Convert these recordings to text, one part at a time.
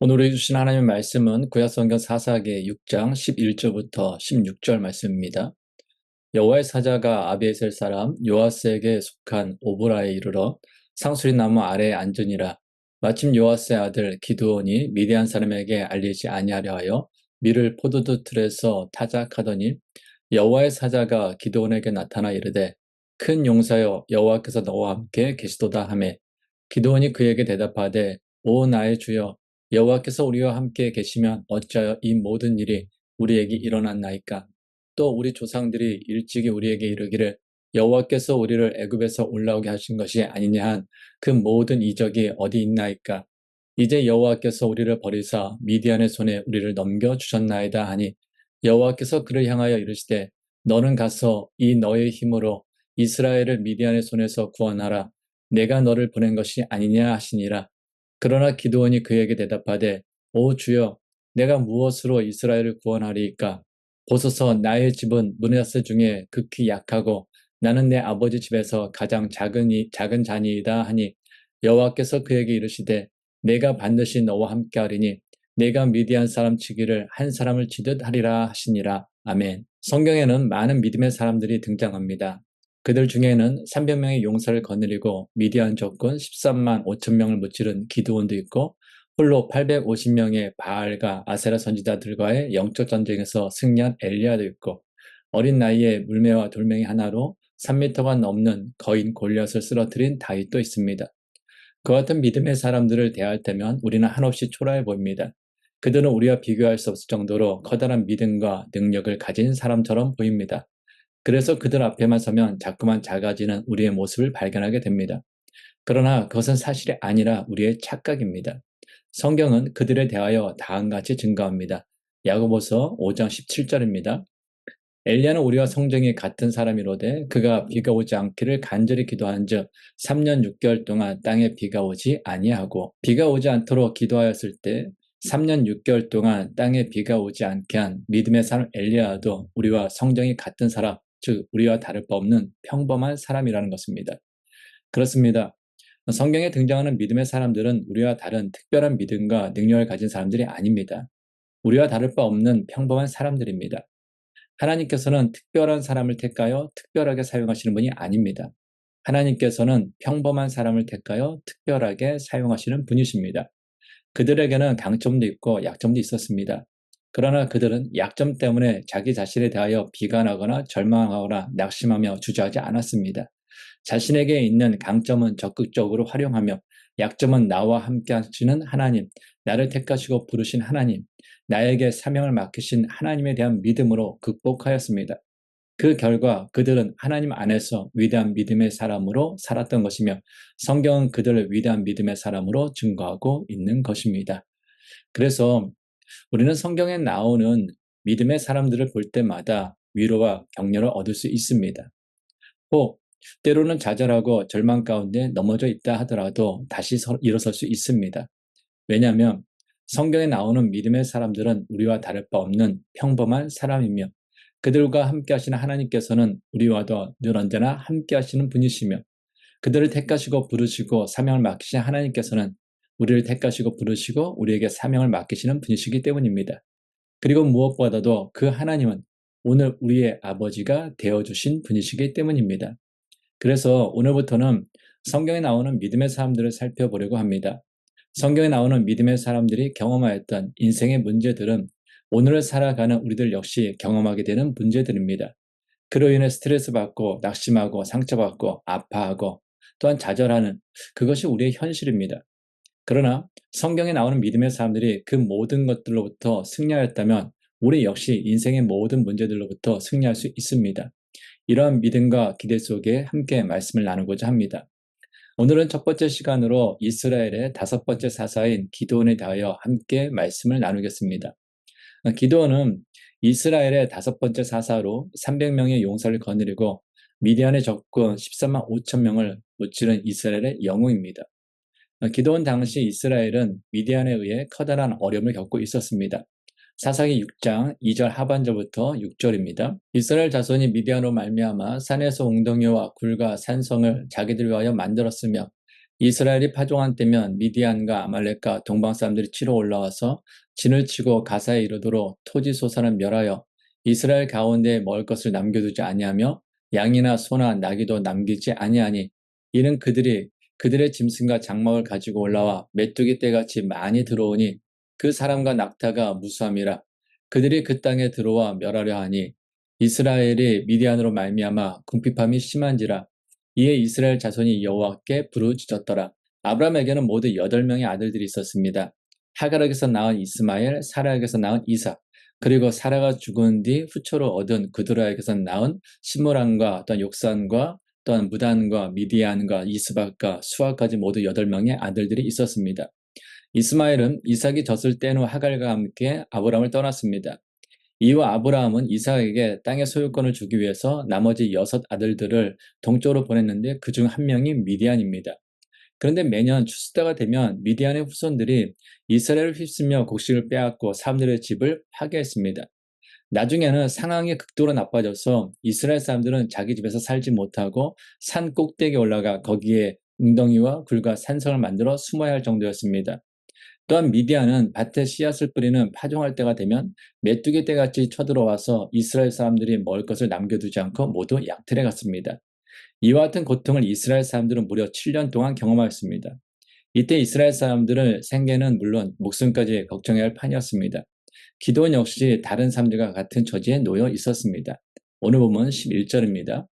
오늘 우리 주신 하나님의 말씀은 구약성경 사사기 6장 11절부터 16절 말씀입니다. 여호와의 사자가 아비에셀 사람 요아스에게 속한 오보라에 이르러 상수리 나무 아래에 앉으니라. 마침 요아스의 아들 기드온이 미디안 사람에게 알리지 아니하려 하여 밀을 포도주 틀에서 타작하더니 여호와의 사자가 기드온에게 나타나 이르되 큰 용사여 여호와께서 너와 함께 계시도다 하매 기드온이 그에게 대답하되 오 나의 주여 여호와께서 우리와 함께 계시면 어찌하여 이 모든 일이 우리에게 일어났나이까. 또 우리 조상들이 일찍이 우리에게 이르기를 여호와께서 우리를 애굽에서 올라오게 하신 것이 아니냐 한 그 모든 이적이 어디 있나이까. 이제 여호와께서 우리를 버리사 미디안의 손에 우리를 넘겨주셨나이다 하니 여호와께서 그를 향하여 이르시되 너는 가서 이 너의 힘으로 이스라엘을 미디안의 손에서 구원하라. 내가 너를 보낸 것이 아니냐 하시니라. 그러나 기드온이 그에게 대답하되 오 주여 내가 무엇으로 이스라엘을 구원하리이까. 보소서 나의 집은 므낫세 중에 극히 약하고 나는 내 아버지 집에서 가장 작은 자니이다 하니 여호와께서 그에게 이르시되 내가 반드시 너와 함께하리니 내가 미디안 사람 치기를 한 사람을 치듯 하리라 하시니라. 아멘. 성경에는 많은 믿음의 사람들이 등장합니다. 그들 중에는 300명의 용사를 거느리고 미디안 적군 13만 5천 명을 무찌른 기드온도 있고 홀로 850명의 바알과 아세라 선지자들과의 영적 전쟁에서 승리한 엘리야도 있고 어린 나이에 물매와 돌멩이 하나로 3미터가 넘는 거인 골리앗을 쓰러뜨린 다윗도 있습니다. 그 같은 믿음의 사람들을 대할 때면 우리는 한없이 초라해 보입니다. 그들은 우리와 비교할 수 없을 정도로 커다란 믿음과 능력을 가진 사람처럼 보입니다. 그래서 그들 앞에만 서면 자꾸만 작아지는 우리의 모습을 발견하게 됩니다. 그러나 그것은 사실이 아니라 우리의 착각입니다. 성경은 그들에 대하여 다음같이 증거합니다. 야고보서 5장 17절입니다. 엘리야는 우리와 성정이 같은 사람이로되 그가 비가 오지 않기를 간절히 기도한즉 3년 6개월 동안 땅에 비가 오지 아니하고 비가 오지 않도록 기도하였을 때 3년 6개월 동안 땅에 비가 오지 않게 한 믿음의 사람 엘리야도 우리와 성정이 같은 사람, 즉 우리와 다를 바 없는 평범한 사람이라는 것입니다. 그렇습니다. 성경에 등장하는 믿음의 사람들은 우리와 다른 특별한 믿음과 능력을 가진 사람들이 아닙니다. 우리와 다를 바 없는 평범한 사람들입니다. 하나님께서는 특별한 사람을 택하여 특별하게 사용하시는 분이 아닙니다. 하나님께서는 평범한 사람을 택하여 특별하게 사용하시는 분이십니다. 그들에게는 강점도 있고 약점도 있었습니다. 그러나 그들은 약점 때문에 자기 자신에 대하여 비관하거나 절망하거나 낙심하며 주저하지 않았습니다. 자신에게 있는 강점은 적극적으로 활용하며 약점은 나와 함께 하시는 하나님, 나를 택하시고 부르신 하나님, 나에게 사명을 맡기신 하나님에 대한 믿음으로 극복하였습니다. 그 결과 그들은 하나님 안에서 위대한 믿음의 사람으로 살았던 것이며 성경은 그들을 위대한 믿음의 사람으로 증거하고 있는 것입니다. 그래서 우리는 성경에 나오는 믿음의 사람들을 볼 때마다 위로와 격려를 얻을 수 있습니다. 혹 때로는 좌절하고 절망 가운데 넘어져 있다 하더라도 다시 일어설 수 있습니다. 왜냐하면 성경에 나오는 믿음의 사람들은 우리와 다를 바 없는 평범한 사람이며 그들과 함께 하시는 하나님께서는 우리와도 늘 언제나 함께 하시는 분이시며 그들을 택하시고 부르시고 사명을 맡기신 하나님께서는 우리를 택하시고 부르시고 우리에게 사명을 맡기시는 분이시기 때문입니다. 그리고 무엇보다도 그 하나님은 오늘 우리의 아버지가 되어주신 분이시기 때문입니다. 그래서 오늘부터는 성경에 나오는 믿음의 사람들을 살펴보려고 합니다. 성경에 나오는 믿음의 사람들이 경험하였던 인생의 문제들은 오늘을 살아가는 우리들 역시 경험하게 되는 문제들입니다. 그로 인해 스트레스 받고 낙심하고 상처받고 아파하고 또한 좌절하는 그것이 우리의 현실입니다. 그러나 성경에 나오는 믿음의 사람들이 그 모든 것들로부터 승리하였다면 우리 역시 인생의 모든 문제들로부터 승리할 수 있습니다. 이러한 믿음과 기대 속에 함께 말씀을 나누고자 합니다. 오늘은 첫 번째 시간으로 이스라엘의 다섯 번째 사사인 기드온에 대하여 함께 말씀을 나누겠습니다. 기드온은 이스라엘의 다섯 번째 사사로 300명의 용사를 거느리고 미디안의 적군 13만 5천 명을 무찌른 이스라엘의 영웅입니다. 기드온 당시 이스라엘은 미디안에 의해 커다란 어려움을 겪고 있었습니다. 사사기 6장 2절 하반절부터 6절입니다. 이스라엘 자손이 미디안으로 말미암아 산에서 웅덩이와 굴과 산성을 자기들 위하여 만들었으며 이스라엘이 파종한 때면 미디안과 아말렉과 동방 사람들이 치러 올라와서 진을 치고 가사에 이르도록 토지 소산을 멸하여 이스라엘 가운데에 먹을 것을 남겨두지 아니하며 양이나 소나 나귀도 남기지 아니하니 이는 그들이 그들의 짐승과 장막을 가지고 올라와 메뚜기 떼같이 많이 들어오니 그 사람과 낙타가 무수함이라. 그들이 그 땅에 들어와 멸하려 하니 이스라엘이 미디안으로 말미암아 궁핍함이 심한지라. 이에 이스라엘 자손이 여호와께 부르짖었더라. 아브라함에게는 모두 8명의 아들들이 있었습니다. 하갈에게서 낳은 이스마엘, 사라에게서 낳은 이삭, 그리고 사라가 죽은 뒤 후초로 얻은 그두라에게서 낳은 시므란과 또한 욕산과 또한 무단과 미디안과 이스박과 수아까지 모두 8명의 아들들이 있었습니다. 이스마엘은 이삭이 젖을 뗀 후 하갈과 함께 아브라함을 떠났습니다. 이후 아브라함은 이삭에게 땅의 소유권을 주기 위해서 나머지 6 아들들을 동쪽으로 보냈는데 그중 한 명이 미디안입니다. 그런데 매년 추수 때가 되면 미디안의 후손들이 이스라엘을 휩쓰며 곡식을 빼앗고 사람들의 집을 파괴했습니다. 나중에는 상황이 극도로 나빠져서 이스라엘 사람들은 자기 집에서 살지 못하고 산 꼭대기에 올라가 거기에 웅덩이와 굴과 산성을 만들어 숨어야 할 정도였습니다. 또한 미디안은 밭에 씨앗을 뿌리는 파종할 때가 되면 메뚜기 떼같이 쳐들어와서 이스라엘 사람들이 먹을 것을 남겨두지 않고 모두 약탈해 갔습니다. 이와 같은 고통을 이스라엘 사람들은 무려 7년 동안 경험하였습니다. 이때 이스라엘 사람들을 생계는 물론 목숨까지 걱정해야 할 판이었습니다. 기도원 역시 다른 사람들과 같은 처지에 놓여 있었습니다. 오늘 본문 11절입니다.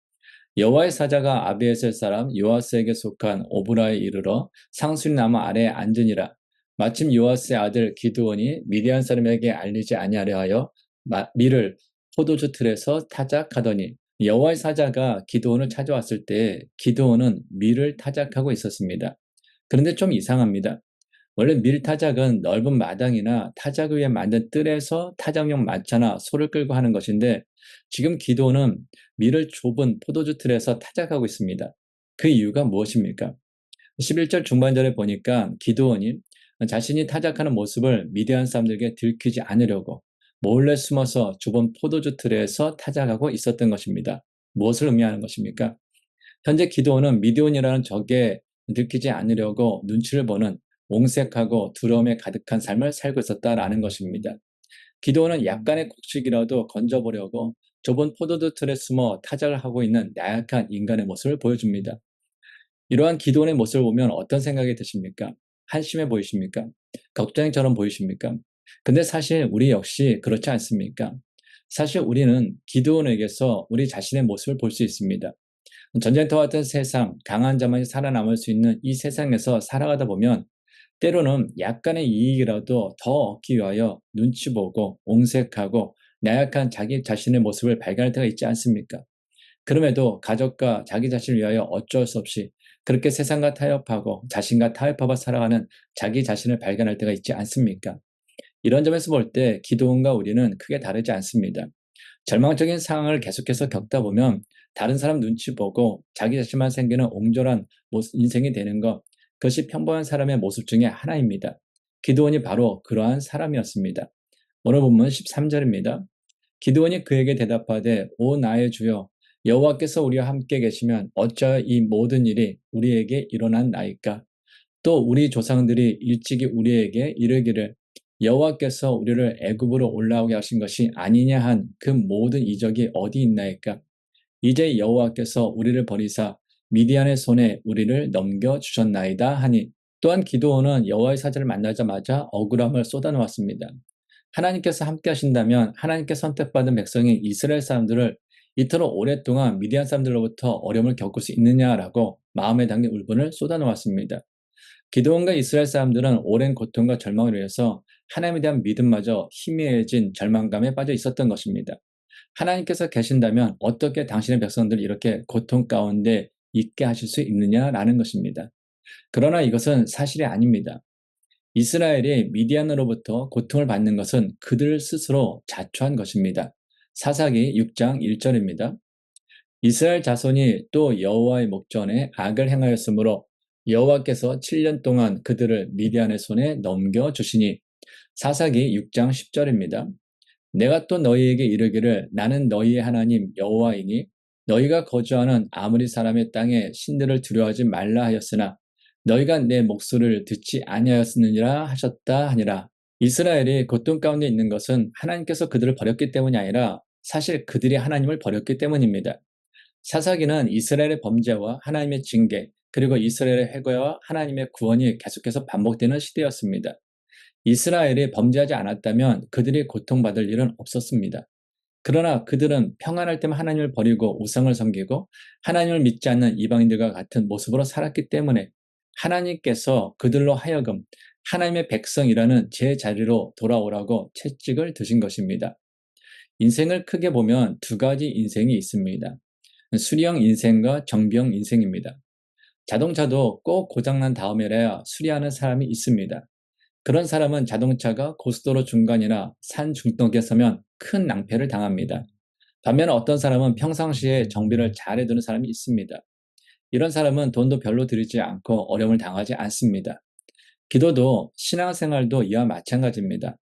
여호와의 사자가 아비에셀 사람 요아스에게 속한 오브라에 이르러 상수리 나무 아래에 앉으니라. 마침 요아스의 아들 기드온이 미디안 사람에게 알리지 아니하려 하여 밀을 포도주 틀에서 타작하더니 여호와의 사자가 기드온을 찾아왔을 때 기드온은 밀을 타작하고 있었습니다. 그런데 좀 이상합니다. 원래 밀 타작은 넓은 마당이나 타작 위에 만든 뜰에서 타작용 마차나 소를 끌고 하는 것인데 지금 기드온은 밀을 좁은 포도주 틀에서 타작하고 있습니다. 그 이유가 무엇입니까? 11절 중반절에 보니까 기드온이 자신이 타작하는 모습을 미디안 사람들에게 들키지 않으려고 몰래 숨어서 좁은 포도주 틀에서 타작하고 있었던 것입니다. 무엇을 의미하는 것입니까? 현재 기드온은 미디온이라는 적에 들키지 않으려고 눈치를 보는 옹색하고 두려움에 가득한 삶을 살고 있었다라는 것입니다. 기드온은 약간의 곡식이라도 건져보려고 좁은 포도주 틀에 숨어 타작을 하고 있는 나약한 인간의 모습을 보여줍니다. 이러한 기드온의 모습을 보면 어떤 생각이 드십니까? 한심해 보이십니까? 걱정처럼 보이십니까? 근데 사실 우리 역시 그렇지 않습니까? 사실 우리는 기드온에게서 우리 자신의 모습을 볼 수 있습니다. 전쟁터와 같은 세상, 강한 자만이 살아남을 수 있는 이 세상에서 살아가다 보면 때로는 약간의 이익이라도 더 얻기 위하여 눈치 보고 옹색하고 나약한 자기 자신의 모습을 발견할 때가 있지 않습니까? 그럼에도 가족과 자기 자신을 위하여 어쩔 수 없이 그렇게 세상과 타협하고 자신과 타협하고 살아가는 자기 자신을 발견할 때가 있지 않습니까? 이런 점에서 볼 때 기드온과 우리는 크게 다르지 않습니다. 절망적인 상황을 계속해서 겪다 보면 다른 사람 눈치 보고 자기 자신만 생기는 옹졸한 인생이 되는 것, 그것이 평범한 사람의 모습 중에 하나입니다. 기드온이 바로 그러한 사람이었습니다. 오늘 본문 13절입니다. 기드온이 그에게 대답하되 오 나의 주여 여호와께서 우리와 함께 계시면 어찌하여 이 모든 일이 우리에게 일어났나이까? 또 우리 조상들이 일찍이 우리에게 이르기를 여호와께서 우리를 애굽으로 올라오게 하신 것이 아니냐 한 그 모든 이적이 어디 있나이까? 이제 여호와께서 우리를 버리사 미디안의 손에 우리를 넘겨주셨나이다 하니 또한 기드온은 여호와의 사자를 만나자마자 억울함을 쏟아놓았습니다. 하나님께서 함께 하신다면 하나님께 선택받은 백성인 이스라엘 사람들을 이토록 오랫동안 미디안 사람들로부터 어려움을 겪을 수 있느냐라고 마음에 담긴 울분을 쏟아놓았습니다. 기드온과 이스라엘 사람들은 오랜 고통과 절망을 위해서 하나님에 대한 믿음마저 희미해진 절망감에 빠져 있었던 것입니다. 하나님께서 계신다면 어떻게 당신의 백성들을 이렇게 고통 가운데 있게 하실 수 있느냐라는 것입니다. 그러나 이것은 사실이 아닙니다. 이스라엘이 미디안으로부터 고통을 받는 것은 그들 스스로 자초한 것입니다. 사사기 6장 1절입니다. 이스라엘 자손이 또 여호와의 목전에 악을 행하였으므로 여호와께서 7년 동안 그들을 미디안의 손에 넘겨주시니 사사기 6장 10절입니다. 내가 또 너희에게 이르기를 나는 너희의 하나님 여호와이니 너희가 거주하는 아무리 사람의 땅에 신들을 두려워하지 말라 하였으나 너희가 내 목소리를 듣지 아니하였느니라 하셨다 하니라. 이스라엘이 고통 가운데 있는 것은 하나님께서 그들을 버렸기 때문이 아니라 사실 그들이 하나님을 버렸기 때문입니다. 사사기는 이스라엘의 범죄와 하나님의 징계, 그리고 이스라엘의 회개와 하나님의 구원이 계속해서 반복되는 시대였습니다. 이스라엘이 범죄하지 않았다면 그들이 고통받을 일은 없었습니다. 그러나 그들은 평안할 때만 하나님을 버리고 우상을 섬기고 하나님을 믿지 않는 이방인들과 같은 모습으로 살았기 때문에 하나님께서 그들로 하여금 하나님의 백성이라는 제 자리로 돌아오라고 채찍을 드신 것입니다. 인생을 크게 보면 두 가지 인생이 있습니다. 수리형 인생과 정비형 인생입니다. 자동차도 꼭 고장난 다음에야 수리하는 사람이 있습니다. 그런 사람은 자동차가 고속도로 중간이나 산 중턱에 서면 큰 낭패를 당합니다. 반면 어떤 사람은 평상시에 정비를 잘 해두는 사람이 있습니다. 이런 사람은 돈도 별로 들이지 않고 어려움을 당하지 않습니다. 기도도 신앙생활도 이와 마찬가지입니다.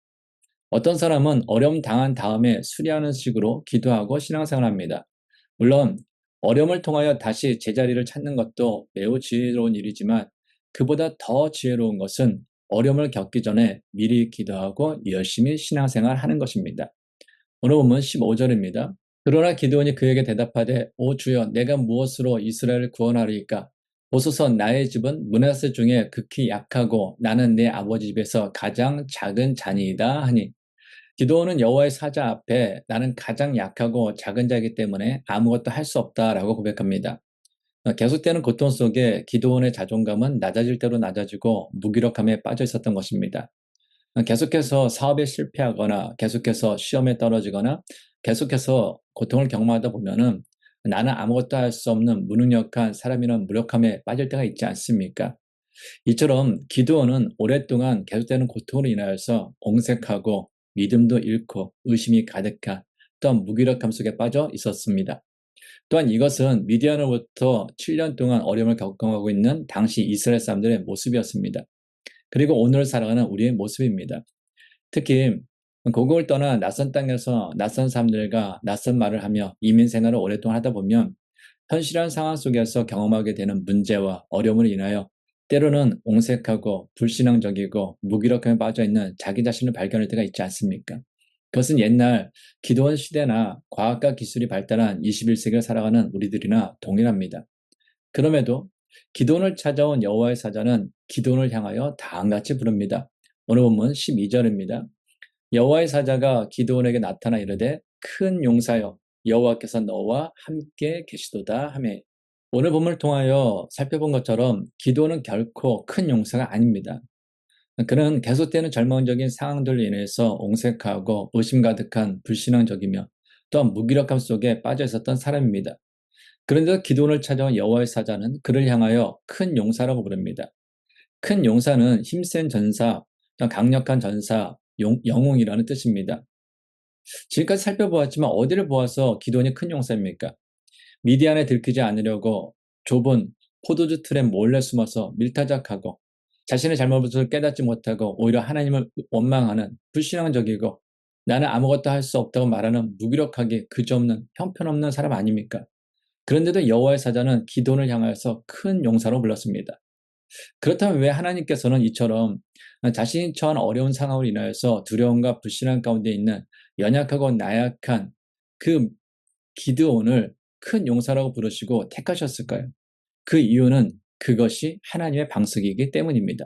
어떤 사람은 어려움 당한 다음에 수리하는 식으로 기도하고 신앙생활합니다. 물론 어려움을 통하여 다시 제자리를 찾는 것도 매우 지혜로운 일이지만 그보다 더 지혜로운 것은 어려움을 겪기 전에 미리 기도하고 열심히 신앙생활 하는 것입니다. 오늘 본문 15절입니다. 그러나 기드온이 그에게 대답하되 오 주여 내가 무엇으로 이스라엘을 구원하리이까? 보소서 나의 집은 므낫세 중에 극히 약하고 나는 내 아버지 집에서 가장 작은 자니이다 하니 기드온은 여호와의 사자 앞에 나는 가장 약하고 작은 자이기 때문에 아무것도 할 수 없다라고 고백합니다. 계속되는 고통 속에 기드온의 자존감은 낮아질 대로 낮아지고 무기력함에 빠져 있었던 것입니다. 계속해서 사업에 실패하거나 계속해서 시험에 떨어지거나 계속해서 고통을 경험하다 보면은 나는 아무것도 할 수 없는 무능력한 사람이라는 무력함에 빠질 때가 있지 않습니까? 이처럼 기드온은 오랫동안 계속되는 고통으로 인하여서 옹색하고 믿음도 잃고 의심이 가득한 또한 무기력함 속에 빠져 있었습니다. 또한 이것은 미디안으로부터 7년 동안 어려움을 겪어가고 있는 당시 이스라엘 사람들의 모습이었습니다. 그리고 오늘 살아가는 우리의 모습입니다. 특히 고국을 떠나 낯선 땅에서 낯선 사람들과 낯선 말을 하며 이민 생활을 오랫동안 하다 보면 현실한 상황 속에서 경험하게 되는 문제와 어려움을 인하여 때로는 옹색하고 불신앙적이고 무기력함에 빠져있는 자기 자신을 발견할 때가 있지 않습니까? 그것은 옛날 기도원 시대나 과학과 기술이 발달한 21세기를 살아가는 우리들이나 동일합니다. 그럼에도 기도원을 찾아온 여호와의 사자는 기도원을 향하여 다음같이 부릅니다. 오늘 본문 12절입니다. 여호와의 사자가 기드온에게 나타나 이르되 큰 용사여 여호와께서 너와 함께 계시도다 하매 오늘 본문을 통하여 살펴본 것처럼 기드온은 결코 큰 용사가 아닙니다. 그는 계속되는 절망적인 상황들로 인해서 옹색하고 의심 가득한 불신앙적이며 또한 무기력함 속에 빠져 있었던 사람입니다. 그런데 기드온을 찾아온 여호와의 사자는 그를 향하여 큰 용사라고 부릅니다. 큰 용사는 힘센 전사, 강력한 전사, 영웅이라는 뜻입니다. 지금까지 살펴보았지만 어디를 보아서 기드온이 큰 용사입니까? 미디안에 들키지 않으려고 좁은 포도주 틀에 몰래 숨어서 밀타작하고 자신의 잘못을 깨닫지 못하고 오히려 하나님을 원망하는 불신앙적이고 나는 아무것도 할 수 없다고 말하는 무기력하게 그지없는 형편없는 사람 아닙니까? 그런데도 여호와의 사자는 기드온을 향하여서 큰 용사로 불렀습니다. 그렇다면 왜 하나님께서는 이처럼 자신이 처한 어려운 상황으로 인하여서 두려움과 불신앙 가운데 있는 연약하고 나약한 그 기드온을 큰 용사라고 부르시고 택하셨을까요? 그 이유는 그것이 하나님의 방식이기 때문입니다.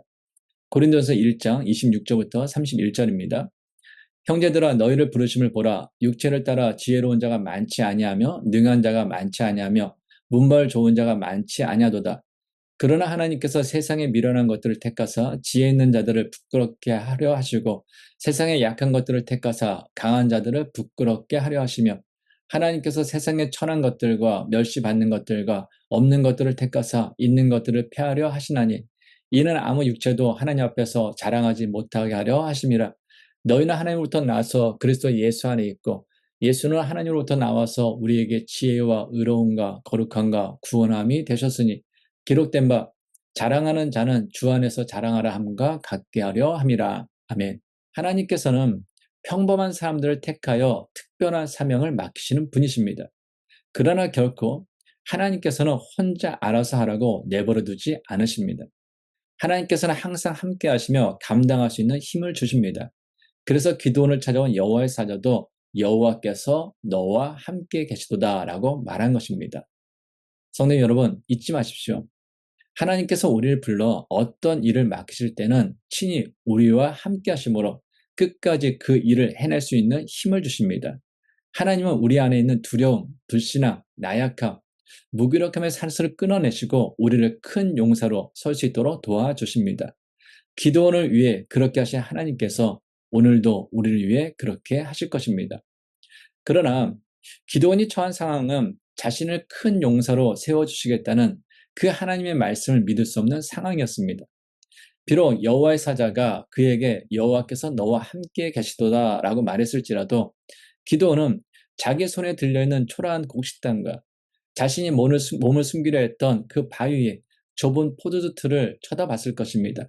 고린도서 1장 26절부터 31절입니다. 형제들아 너희를 부르심을 보라. 육체를 따라 지혜로운 자가 많지 아니하며 능한 자가 많지 아니하며 문벌 좋은 자가 많지 아니하도다. 그러나 하나님께서 세상에 미련한 것들을 택하사 지혜 있는 자들을 부끄럽게 하려 하시고 세상에 약한 것들을 택하사 강한 자들을 부끄럽게 하려 하시며 하나님께서 세상에 천한 것들과 멸시받는 것들과 없는 것들을 택하사 있는 것들을 폐하려 하시나니 이는 아무 육체도 하나님 앞에서 자랑하지 못하게 하려 하심이라. 너희는 하나님으로부터 나와서 그리스도 예수 안에 있고 예수는 하나님으로부터 나와서 우리에게 지혜와 의로움과 거룩함과 구원함이 되셨으니 기록된 바 자랑하는 자는 주 안에서 자랑하라 함과 같게 하려 함이라. 아멘. 하나님께서는 평범한 사람들을 택하여 특별한 사명을 맡기시는 분이십니다. 그러나 결코 하나님께서는 혼자 알아서 하라고 내버려 두지 않으십니다. 하나님께서는 항상 함께 하시며 감당할 수 있는 힘을 주십니다. 그래서 기드온을 찾아온 여호와의 사자도 여호와께서 너와 함께 계시도다 라고 말한 것입니다. 성도 여러분, 잊지 마십시오. 하나님께서 우리를 불러 어떤 일을 맡기실 때는 친히 우리와 함께 하심으로 끝까지 그 일을 해낼 수 있는 힘을 주십니다. 하나님은 우리 안에 있는 두려움, 불신앙, 나약함, 무기력함의 산수를 끊어내시고 우리를 큰 용사로 설 수 있도록 도와주십니다. 기도원을 위해 그렇게 하신 하나님께서 오늘도 우리를 위해 그렇게 하실 것입니다. 그러나 기도원이 처한 상황은 자신을 큰 용사로 세워주시겠다는 그 하나님의 말씀을 믿을 수 없는 상황이었습니다. 비록 여호와의 사자가 그에게 여호와께서 너와 함께 계시도다 라고 말했을지라도 기도원은 자기 손에 들려있는 초라한 곡식단과 자신이 몸을 숨기려 했던 그 바위에 좁은 포도주 틀을 쳐다봤을 것입니다.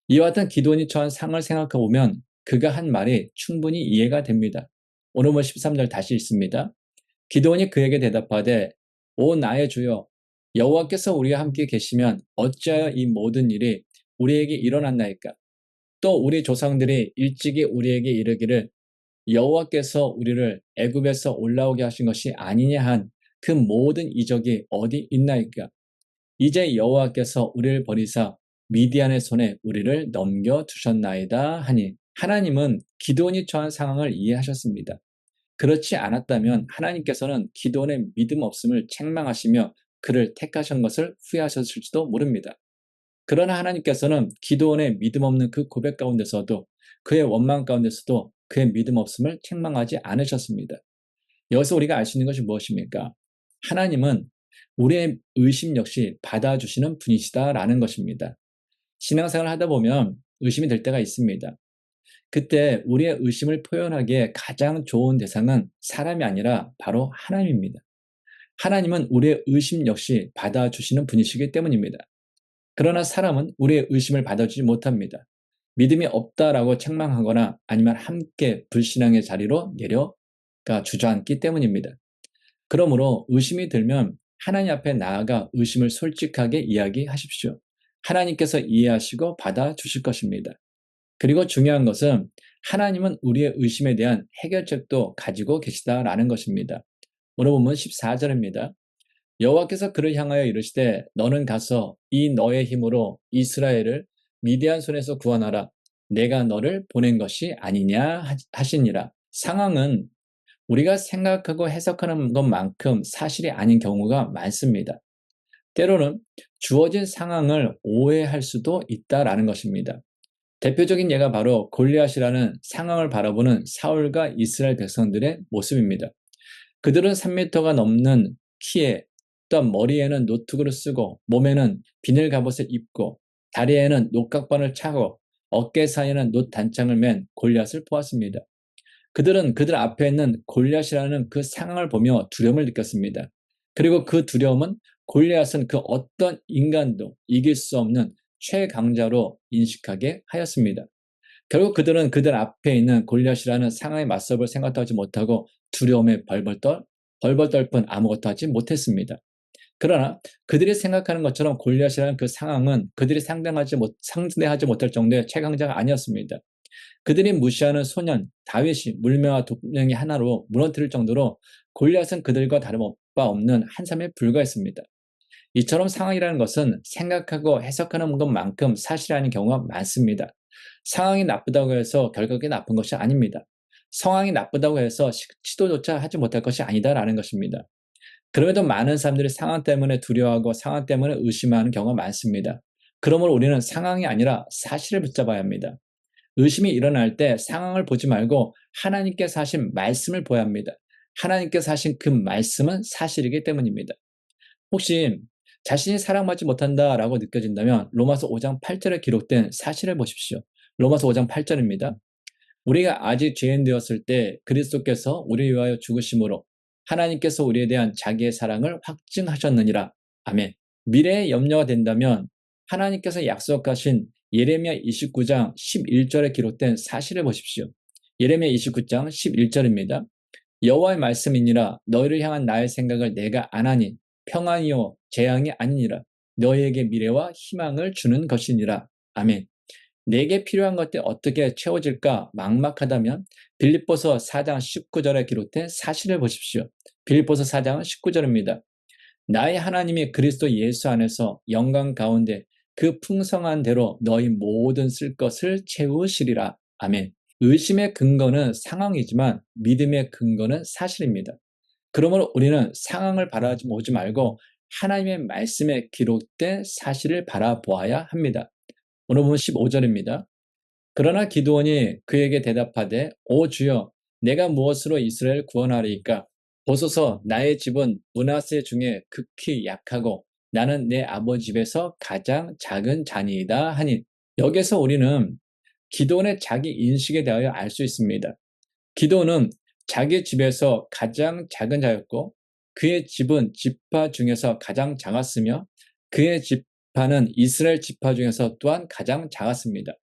이와 같은 기도원이 처한 상을 생각해 보면 그가 한 말이 충분히 이해가 됩니다. 오늘 13절 다시 읽습니다. 기도원이 그에게 대답하되 오 나의 주여 여호와께서 우리와 함께 계시면 어찌하여 이 모든 일이 우리에게 일어났나이까? 또 우리 조상들이 일찍이 우리에게 이르기를 여호와께서 우리를 애굽에서 올라오게 하신 것이 아니냐 한 그 모든 이적이 어디 있나이까? 이제 여호와께서 우리를 버리사 미디안의 손에 우리를 넘겨주셨나이다 하니 하나님은 기드온이 처한 상황을 이해하셨습니다. 그렇지 않았다면 하나님께서는 기드온의 믿음 없음을 책망하시며 그를 택하신 것을 후회하셨을지도 모릅니다. 그러나 하나님께서는 기드온의 믿음 없는 그 고백 가운데서도 그의 원망 가운데서도 그의 믿음 없음을 책망하지 않으셨습니다. 여기서 우리가 알 수 있는 것이 무엇입니까? 하나님은 우리의 의심 역시 받아주시는 분이시다라는 것입니다. 신앙생활을 하다 보면 의심이 될 때가 있습니다. 그때 우리의 의심을 표현하기에 가장 좋은 대상은 사람이 아니라 바로 하나님입니다. 하나님은 우리의 의심 역시 받아주시는 분이시기 때문입니다. 그러나 사람은 우리의 의심을 받아주지 못합니다. 믿음이 없다라고 책망하거나 아니면 함께 불신앙의 자리로 내려가 주저앉기 때문입니다. 그러므로 의심이 들면 하나님 앞에 나아가 의심을 솔직하게 이야기하십시오. 하나님께서 이해하시고 받아주실 것입니다. 그리고 중요한 것은 하나님은 우리의 의심에 대한 해결책도 가지고 계시다라는 것입니다. 오늘 본문 14절입니다. 여호와께서 그를 향하여 이르시되 너는 가서 이 너의 힘으로 이스라엘을 미디안 손에서 구원하라. 내가 너를 보낸 것이 아니냐 하시니라. 상황은 우리가 생각하고 해석하는 것만큼 사실이 아닌 경우가 많습니다. 때로는 주어진 상황을 오해할 수도 있다라는 것입니다. 대표적인 예가 바로 골리앗이라는 상황을 바라보는 사울과 이스라엘 백성들의 모습입니다. 그들은 3m가 넘는 키에 또한 머리에는 노트구를 쓰고 몸에는 비늘 갑옷을 입고 다리에는 녹각반을 차고 어깨 사이에는 놋 단창을 맨 골리앗을 보았습니다. 그들은 그들 앞에 있는 골리앗이라는 그 상황을 보며 두려움을 느꼈습니다. 그리고 그 두려움은 골리앗은 그 어떤 인간도 이길 수 없는 최강자로 인식하게 하였습니다. 결국 그들은 그들 앞에 있는 골리앗이라는 상황에 맞서볼 생각도 하지 못하고 두려움에 벌벌 떨 뿐 아무것도 하지 못했습니다. 그러나 그들이 생각하는 것처럼 골리앗이라는 그 상황은 그들이 상대하지 못할 정도의 최강자가 아니었습니다. 그들이 무시하는 소년 다윗이 물매와 독령이 하나로 무너뜨릴 정도로 골리앗은 그들과 다름 바 없는 한삼에 불과했습니다. 이처럼 상황이라는 것은 생각하고 해석하는 것만큼 사실이 아닌 경우가 많습니다. 상황이 나쁘다고 해서 결국에 나쁜 것이 아닙니다. 상황이 나쁘다고 해서 시도조차 하지 못할 것이 아니다라는 것입니다. 그럼에도 많은 사람들이 상황 때문에 두려워하고 상황 때문에 의심하는 경우가 많습니다. 그러므로 우리는 상황이 아니라 사실을 붙잡아야 합니다. 의심이 일어날 때 상황을 보지 말고 하나님께서 하신 말씀을 보아야 합니다. 하나님께서 하신 그 말씀은 사실이기 때문입니다. 혹시 자신이 사랑받지 못한다라고 느껴진다면 로마서 5장 8절에 기록된 사실을 보십시오. 로마서 5장 8절입니다. 우리가 아직 죄인 되었을 때 그리스도께서 우리를 위하여 죽으심으로 하나님께서 우리에 대한 자기의 사랑을 확증하셨느니라. 아멘. 미래에 염려가 된다면 하나님께서 약속하신 예레미야 29장 11절에 기록된 사실을 보십시오. 예레미야 29장 11절입니다. 여호와의 말씀이니라 너희를 향한 나의 생각을 내가 안 하니 평안이요 재앙이 아니니라. 너희에게 미래와 희망을 주는 것이니라. 아멘. 내게 필요한 것들 어떻게 채워질까 막막하다면 빌립보서 4장 19절에 기록된 사실을 보십시오. 빌립보서 4장 19절입니다. 나의 하나님이 그리스도 예수 안에서 영광 가운데 그 풍성한 대로 너희 모든 쓸 것을 채우시리라. 아멘. 의심의 근거는 상황이지만 믿음의 근거는 사실입니다. 그러므로 우리는 상황을 바라보지 말고 하나님의 말씀에 기록된 사실을 바라보아야 합니다. 오늘 보면 15절입니다. 그러나 기드온이 그에게 대답하되 오 주여 내가 무엇으로 이스라엘 구원하리이까? 보소서 나의 집은 므낫세 중에 극히 약하고 나는 내 아버지 집에서 가장 작은 자니이다 하니 여기서 우리는 기드온의 자기 인식에 대하여 알 수 있습니다. 기드온은 자기 집에서 가장 작은 자였고 그의 집은 지파 중에서 가장 작았으며 그의 지파는 이스라엘 지파 중에서 또한 가장 작았습니다.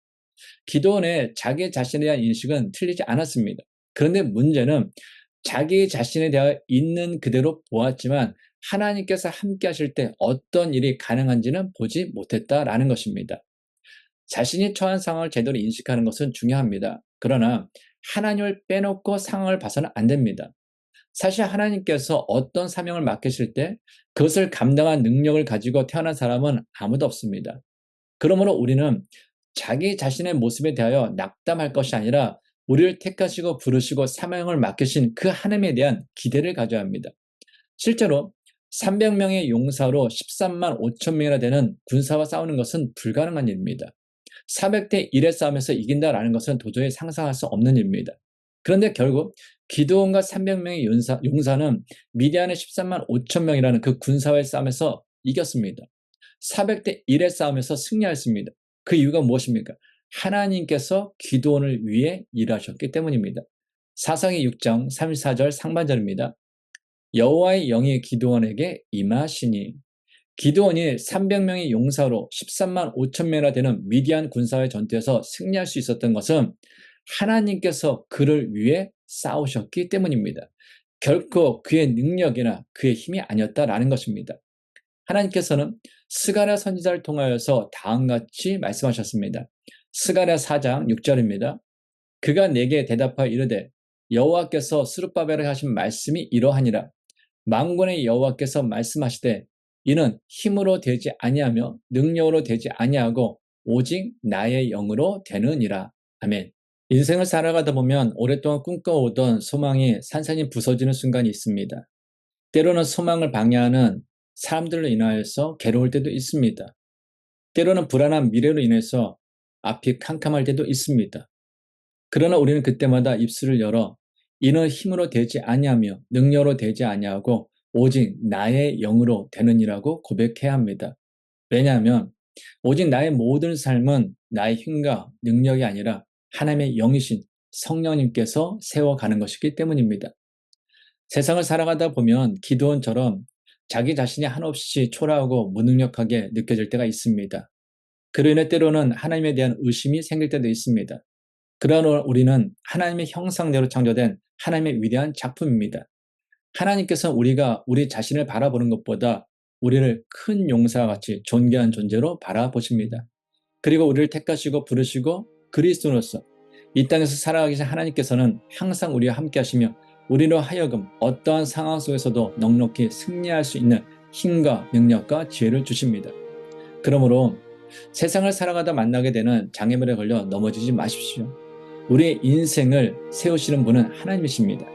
기드온의 자기 자신에 대한 인식은 틀리지 않았습니다. 그런데 문제는 자기 자신에 대하여 있는 그대로 보았지만 하나님께서 함께 하실 때 어떤 일이 가능한지는 보지 못했다라는 것입니다. 자신이 처한 상황을 제대로 인식하는 것은 중요합니다. 그러나 하나님을 빼놓고 상황을 봐서는 안 됩니다. 사실 하나님께서 어떤 사명을 맡기실 때 그것을 감당한 능력을 가지고 태어난 사람은 아무도 없습니다. 그러므로 우리는 자기 자신의 모습에 대하여 낙담할 것이 아니라 우리를 택하시고 부르시고 사명을 맡기신 그 하나님에 대한 기대를 가져야 합니다. 실제로 300명의 용사로 13만 5천 명이나 되는 군사와 싸우는 것은 불가능한 일입니다. 400대 1의 싸움에서 이긴다라는 것은 도저히 상상할 수 없는 일입니다. 그런데 결국 기드온과 300명의 용사는 미디안의 13만 5천 명이라는 그 군사와의 싸움에서 이겼습니다. 400대 1의 싸움에서 승리했습니다. 그 이유가 무엇입니까? 하나님께서 기드온을 위해 일하셨기 때문입니다. 사사기 6장 34절 상반절입니다. 여호와의 영이 기드온에게 임하시니 기드온이 300명의 용사로 13만 5천 명이나 되는 미디안 군사의 전투에서 승리할 수 있었던 것은 하나님께서 그를 위해 싸우셨기 때문입니다. 결코 그의 능력이나 그의 힘이 아니었다라는 것입니다. 하나님께서는 스가랴 선지자를 통하여서 다음같이 말씀하셨습니다. 스가랴 4장 6절입니다. 그가 내게 대답하여 이르되 여호와께서 스룹바벨에게 하신 말씀이 이러하니라. 만군의 여호와께서 말씀하시되 이는 힘으로 되지 아니하며 능력으로 되지 아니하고 오직 나의 영으로 되느니라. 아멘. 인생을 살아가다 보면 오랫동안 꿈꿔오던 소망이 산산이 부서지는 순간이 있습니다. 때로는 소망을 방해하는 사람들로 인하여서 괴로울 때도 있습니다. 때로는 불안한 미래로 인해서 앞이 캄캄할 때도 있습니다. 그러나 우리는 그때마다 입술을 열어 이는 힘으로 되지 아니하며 능력으로 되지 아니하고 오직 나의 영으로 되느니라고 고백해야 합니다. 왜냐하면 오직 나의 모든 삶은 나의 힘과 능력이 아니라 하나님의 영이신 성령님께서 세워가는 것이기 때문입니다. 세상을 살아가다 보면 기드온처럼 자기 자신이 한없이 초라하고 무능력하게 느껴질 때가 있습니다. 그로 인해 때로는 하나님에 대한 의심이 생길 때도 있습니다. 그러나 우리는 하나님의 형상대로 창조된 하나님의 위대한 작품입니다. 하나님께서 우리가 우리 자신을 바라보는 것보다 우리를 큰 용사와 같이 존귀한 존재로 바라보십니다. 그리고 우리를 택하시고 부르시고 그리스도로서 이 땅에서 살아가기 계신 하나님께서는 항상 우리와 함께 하시며 우리로 하여금 어떠한 상황 속에서도 넉넉히 승리할 수 있는 힘과 능력과 지혜를 주십니다. 그러므로 세상을 살아가다 만나게 되는 장애물에 걸려 넘어지지 마십시오. 우리의 인생을 세우시는 분은 하나님이십니다.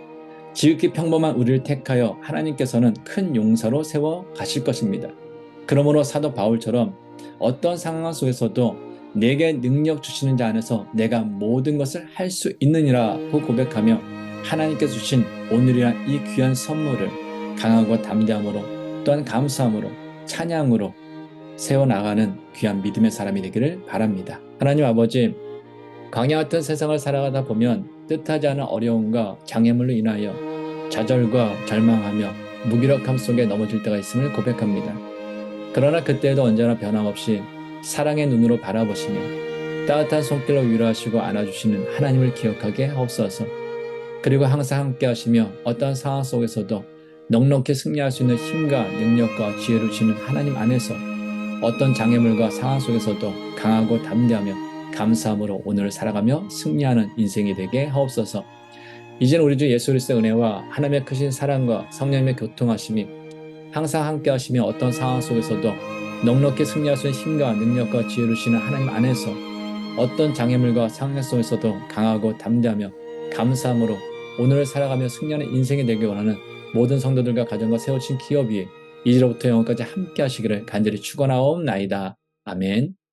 지극히 평범한 우리를 택하여 하나님께서는 큰 용사로 세워 가실 것입니다. 그러므로 사도 바울처럼 어떤 상황 속에서도 내게 능력 주시는 자 안에서 내가 모든 것을 할 수 있느니라고 고백하며 하나님께서 주신 오늘이란 이 귀한 선물을 강하고 담대함으로 또한 감사함으로 찬양으로 세워나가는 귀한 믿음의 사람이 되기를 바랍니다. 하나님 아버지, 광야 같은 세상을 살아가다 보면 뜻하지 않은 어려움과 장애물로 인하여 좌절과 절망하며 무기력함 속에 넘어질 때가 있음을 고백합니다. 그러나 그때에도 언제나 변함없이 사랑의 눈으로 바라보시며 따뜻한 손길로 위로하시고 안아주시는 하나님을 기억하게 하옵소서. 그리고 항상 함께 하시며 어떠한 상황 속에서도 넉넉히 승리할 수 있는 힘과 능력과 지혜를 주시는 하나님 안에서 어떤 장애물과 상황 속에서도 강하고 담대하며 감사함으로 오늘을 살아가며 승리하는 인생이 되게 하옵소서. 이제는 우리 주 예수 그리스도의 은혜와 하나님의 크신 사랑과 성령님의 교통하심이 항상 함께 하시며 어떤 상황 속에서도 넉넉히 승리할 수 있는 힘과 능력과 지혜를 주시는 하나님 안에서 어떤 장애물과 상황 속에서도 강하고 담대하며 감사함으로 오늘을 살아가며 승리하는 인생이 되기 원하는 모든 성도들과 가정과 세워진 기업 위에 이제로부터 영원까지 함께 하시기를 간절히 축원하옵나이다. 아멘.